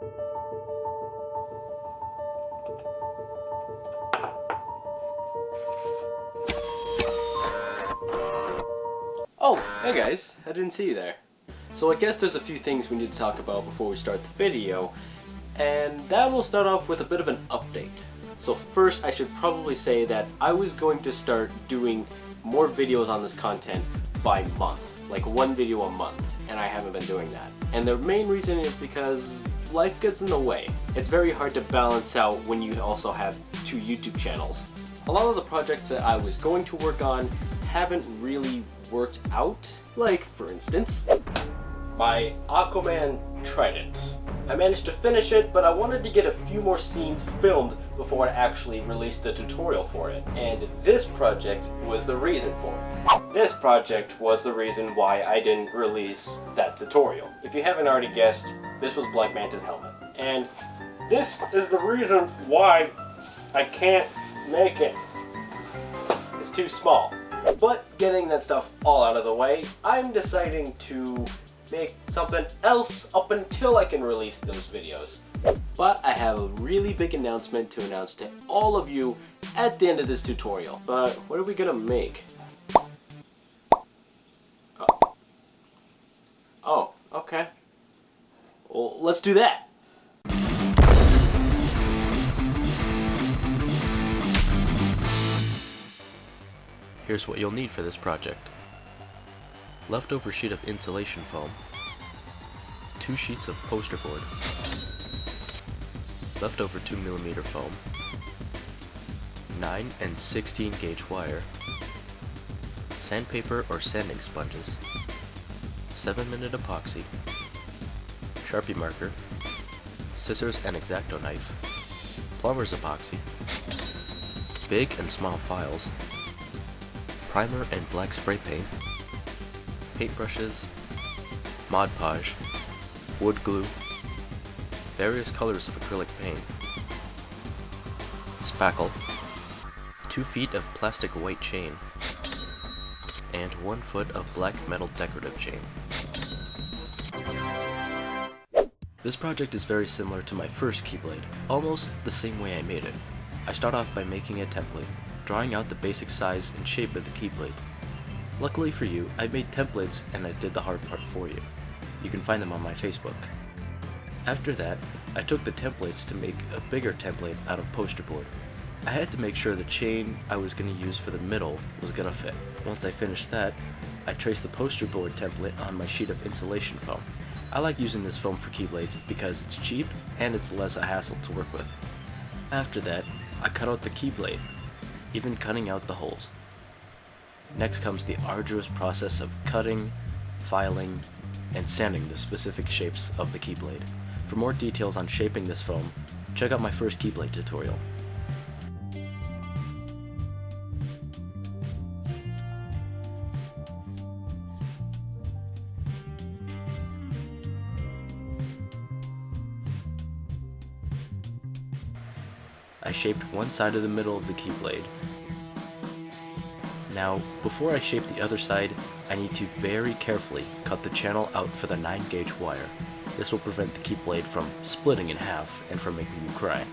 Oh, hey guys, I didn't see you there. So I guess there's a few things we need to talk about before we start the video, and that will start off with a bit of an update. So first I should probably say that I was going to start doing more videos on this content by month, like one video a month, and I haven't been doing that. And the main reason is because life gets in the way. It's very hard to balance out when you also have two YouTube channels. A lot of the projects that I was going to work on haven't really worked out. Like, for instance, my Aquaman Trident. I managed to finish it, but I wanted to get a few more scenes filmed before I actually released the tutorial for it. And this project was the reason for it. This project was the reason why I didn't release that tutorial. If you haven't already guessed, this was Black Manta's helmet. And this is the reason why I can't make it. It's too small. But getting that stuff all out of the way, I'm deciding to make something else up until I can release those videos. But I have a really big announcement to announce to all of you at the end of this tutorial. But what are we gonna make? Oh, okay. Well, let's do that. Here's what you'll need for this project. Leftover sheet of insulation foam, 2 sheets of poster board, leftover 2mm foam, 9 and 16 gauge wire, sandpaper or sanding sponges, 7-minute epoxy, Sharpie marker, scissors and X-Acto knife, plumber's epoxy, big and small files, primer and black spray paint, paintbrushes, Mod Podge, wood glue, various colors of acrylic paint, spackle, 2 feet of plastic white chain, and 1 foot of black metal decorative chain. This project is very similar to my first Keyblade, almost the same way I made it. I start off by making a template, drawing out the basic size and shape of the Keyblade. Luckily for you, I made templates and I did the hard part for you. You can find them on my Facebook. After that, I took the templates to make a bigger template out of poster board. I had to make sure the chain I was going to use for the middle was going to fit. Once I finished that, I traced the poster board template on my sheet of insulation foam. I like using this foam for Keyblades because it's cheap and it's less a hassle to work with. After that, I cut out the Keyblade, even cutting out the holes. Next comes the arduous process of cutting, filing, and sanding the specific shapes of the Keyblade. For more details on shaping this foam, check out my first Keyblade tutorial. I shaped one side of the middle of the Keyblade. Now, before I shape the other side, I need to very carefully cut the channel out for the 9 gauge wire. This will prevent the Keyblade from splitting in half and from making you cry.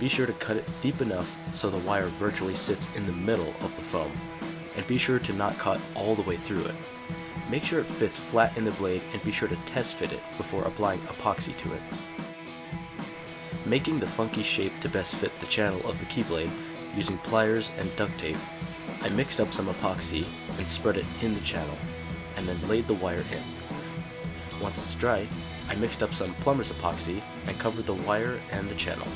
Be sure to cut it deep enough so the wire virtually sits in the middle of the foam, and be sure to not cut all the way through it. Make sure it fits flat in the blade and be sure to test fit it before applying epoxy to it. Making the funky shape to best fit the channel of the Keyblade using pliers and duct tape, I mixed up some epoxy and spread it in the channel, and then laid the wire in. Once it's dry, I mixed up some plumber's epoxy and covered the wire and the channel.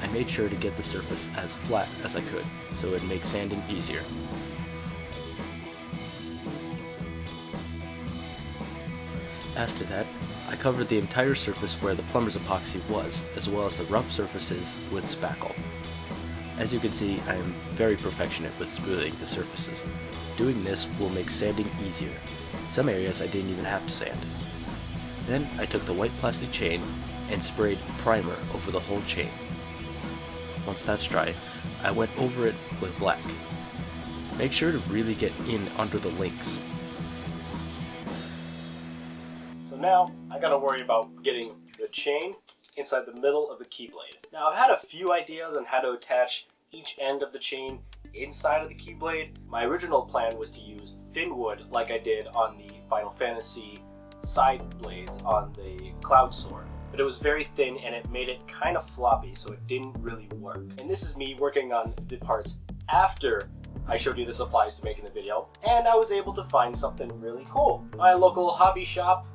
I made sure to get the surface as flat as I could, so it would make sanding easier. After that, I covered the entire surface where the plumber's epoxy was, as well as the rough surfaces with spackle. As you can see, I am very perfectionist with smoothing the surfaces. Doing this will make sanding easier. Some areas I didn't even have to sand. Then I took the white plastic chain and sprayed primer over the whole chain. Once that's dry, I went over it with black. Make sure to really get in under the links. So now I gotta worry about getting the chain inside the middle of the Keyblade. Now, I've had a few ideas on how to attach each end of the chain inside of the Keyblade. My original plan was to use thin wood like I did on the Final Fantasy side blades on the Cloud Sword. But it was very thin and it made it kind of floppy, so it didn't really work. And this is me working on the parts after I showed you the supplies to make in the video, and I was able to find something really cool. My local hobby shop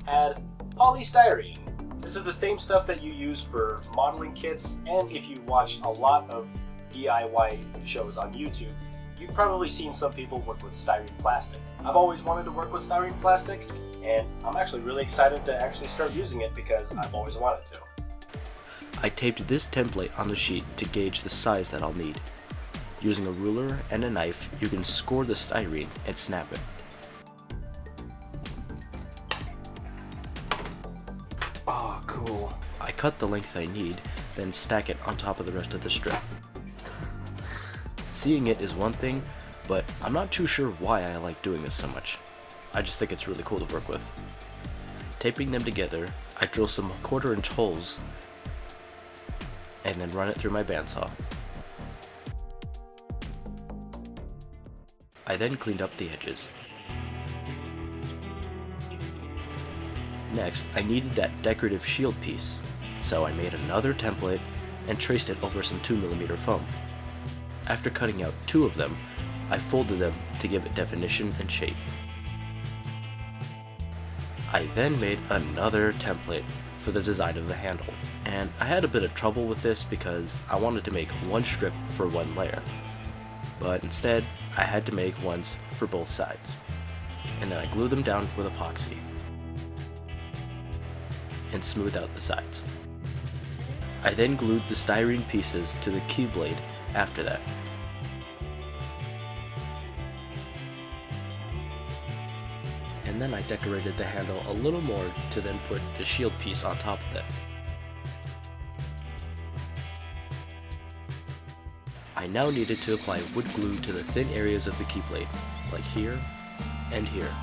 had polystyrene. This is the same stuff that you use for modeling kits, and if you watch a lot of DIY shows on YouTube, you've probably seen some people work with styrene plastic. I've always wanted to work with styrene plastic, and I'm actually really excited to actually start using it because I've always wanted to. I taped this template on the sheet to gauge the size that I'll need. Using a ruler and a knife, you can score the styrene and snap it. Oh, cool. I cut the length I need, then stack it on top of the rest of the strip. Seeing it is one thing, but I'm not too sure why I like doing this so much. I just think it's really cool to work with. Taping them together, I drill some 1/4-inch holes and then run it through my bandsaw. I then cleaned up the edges. Next, I needed that decorative shield piece, so I made another template and traced it over some 2mm foam. After cutting out 2 of them, I folded them to give it definition and shape. I then made another template for the design of the handle, and I had a bit of trouble with this because I wanted to make one strip for one layer, but instead I had to make ones for both sides, and then I glued them down with epoxy and smoothed out the sides. I then glued the styrene pieces to the Keyblade after that. And then I decorated the handle a little more to then put the shield piece on top of it. I now needed to apply wood glue to the thin areas of the Keyblade, like here and here.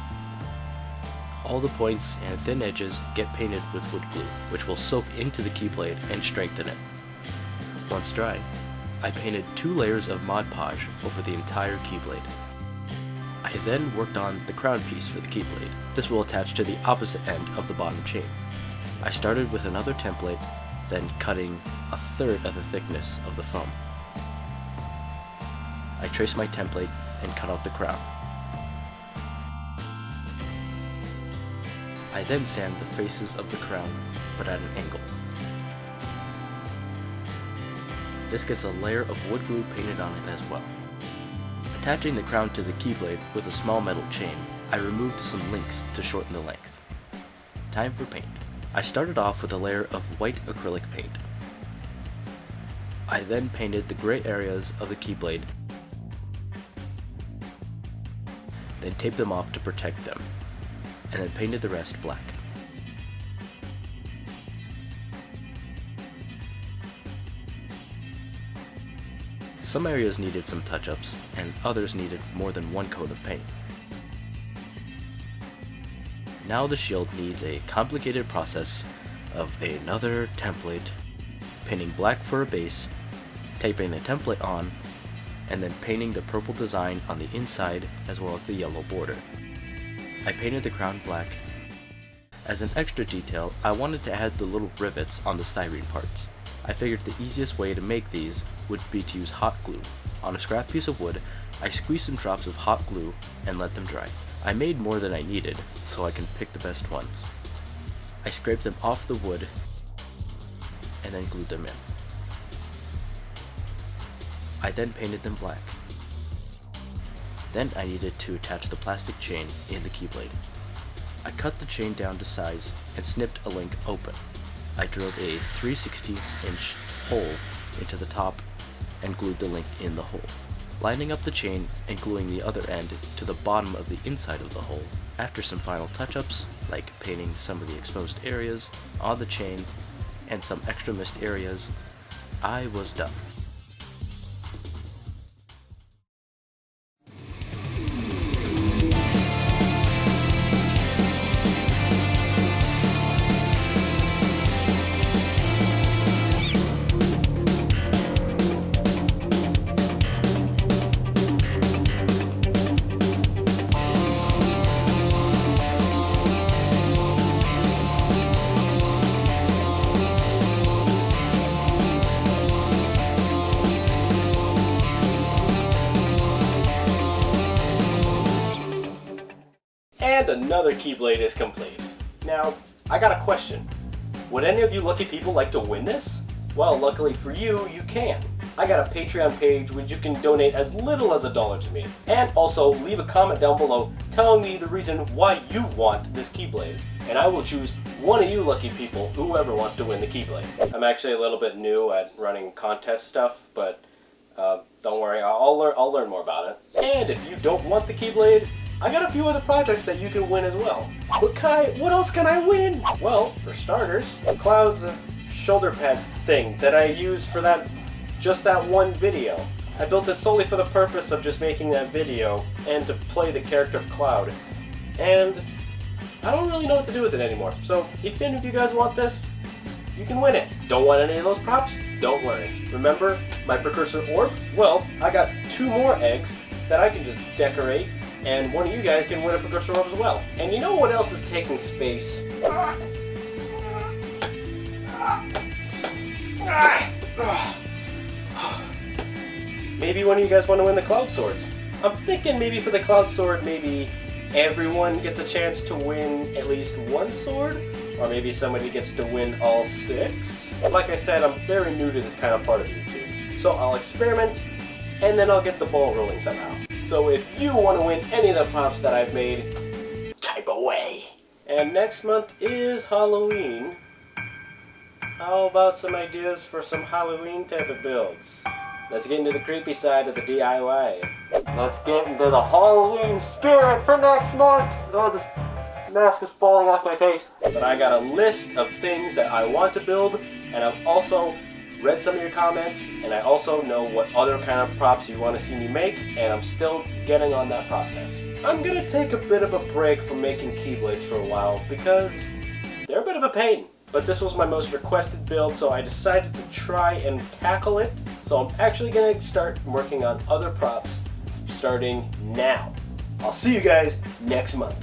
All the points and thin edges get painted with wood glue, which will soak into the Keyblade and strengthen it. Once dry, I painted 2 layers of Mod Podge over the entire Keyblade. I then worked on the crown piece for the Keyblade. This will attach to the opposite end of the bottom chain. I started with another template, then cutting 1/3 of the thickness of the foam. I traced my template and cut out the crown. I then sand the faces of the crown, but at an angle. This gets a layer of wood glue painted on it as well. Attaching the crown to the Keyblade with a small metal chain, I removed some links to shorten the length. Time for paint. I started off with a layer of white acrylic paint. I then painted the gray areas of the Keyblade, then taped them off to protect them, and then painted the rest black. Some areas needed some touch-ups, and others needed more than one coat of paint. Now the shield needs a complicated process of another template, painting black for a base, taping the template on, and then painting the purple design on the inside as well as the yellow border. I painted the crown black. As an extra detail, I wanted to add the little rivets on the styrene parts. I figured the easiest way to make these would be to use hot glue. On a scrap piece of wood, I squeezed some drops of hot glue and let them dry. I made more than I needed, so I can pick the best ones. I scraped them off the wood and then glued them in. I then painted them black. Then I needed to attach the plastic chain in the Keyblade. I cut the chain down to size and snipped a link open. I drilled a 3/16" hole into the top and glued the link in the hole, lining up the chain and gluing the other end to the bottom of the inside of the hole. After some final touch-ups, like painting some of the exposed areas on the chain and some extra missed areas, I was done. another Keyblade is complete. Now, I got a question. Would any of you lucky people like to win this? Well, luckily for you, you can. I got a Patreon page which you can donate as little as $1 to me. And also, leave a comment down below telling me the reason why you want this Keyblade. And I will choose one of you lucky people, whoever wants to win the Keyblade. I'm actually a little bit new at running contest stuff, but don't worry, I'll learn more about it. And if you don't want the Keyblade, I got a few other projects that you can win as well. But Kai, what else can I win? Well, for starters, Cloud's shoulder pad thing that I used for just that one video. I built it solely for the purpose of just making that video and to play the character of Cloud. And I don't really know what to do with it anymore. So if any of you guys want this, you can win it. Don't want any of those props? Don't worry. Remember my precursor orb? Well, I got 2 more eggs that I can just decorate, and one of you guys can win a precursor orb as well. And you know what else is taking space? Maybe one of you guys want to win the Cloud Swords. I'm thinking maybe for the Cloud Sword, maybe everyone gets a chance to win at least 1 sword, or maybe somebody gets to win all 6. Like I said, I'm very new to this kind of part of YouTube, so I'll experiment, and then I'll get the ball rolling somehow. So if you want to win any of the props that I've made, type away. And next month is Halloween. How about some ideas for some Halloween type of builds? Let's get into the creepy side of the DIY. Let's get into the Halloween spirit for next month. Oh, this mask is falling off my face. But I got a list of things that I want to build, and I've also read some of your comments, and I also know what other kind of props you want to see me make, and I'm still getting on that process. I'm gonna take a bit of a break from making Keyblades for a while because they're a bit of a pain. But this was my most requested build, so I decided to try and tackle it. So I'm actually gonna start working on other props starting now. I'll see you guys next month.